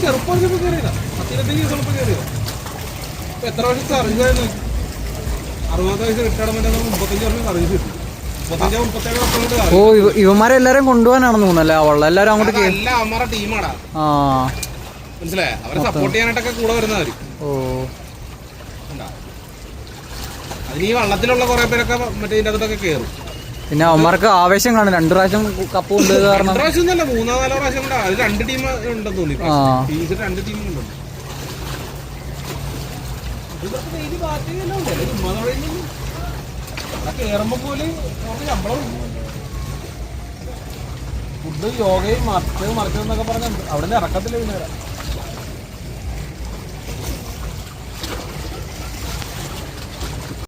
ചെറുപ്പം കയറിയതാ 10-20 ദിവസം കയറിയതാ. എത്ര വർഷം സർവീസ് ആയിരുന്നു? 60 വയസ്സ് റിട്ടയർമെന്റ് 35 വർഷം സർവീസ് കിട്ടി. ഓ ഇവന്മാരെല്ലാരും കൊണ്ടുപോകാനാണെന്ന് തോന്നുന്നല്ലേ അവളെ എല്ലാരും അങ്ങോട്ട് എല്ലാം അവന്മാരുടെ ടീമാടാ. മനസ്സിലായ അവരെ സപ്പോർട്ട് ചെയ്യാനായിട്ടൊക്കെ കൂടെ വരുന്നവര്. ഓ അതിന് ഈ വള്ളത്തിലുള്ള കുറെ പേരൊക്കെ മറ്റേ ഇതിന്റെ അകത്തൊക്കെ കയറും. പിന്നെ അവന്മാർക്ക് ആവേശം കാണും 2 പ്രാവശ്യം കപ്പ് കൊണ്ട് കാരണം 2 പ്രാവശ്യം ഒന്നല്ല 3-4 പ്രാവശ്യം കൊണ്ടാ. അത് 2 ടീം ഉണ്ടെന്ന് തോന്നി. 2 ടീം ഉണ്ടല്ലോ. കേറുമ്പോ പോലെ ശമ്പളം ഫുഡ് യോഗയും മറിച്ചതെന്നൊക്കെ പറഞ്ഞ അവിടെ നിന്ന് ഇറക്കത്തില്ല. പിന്നെ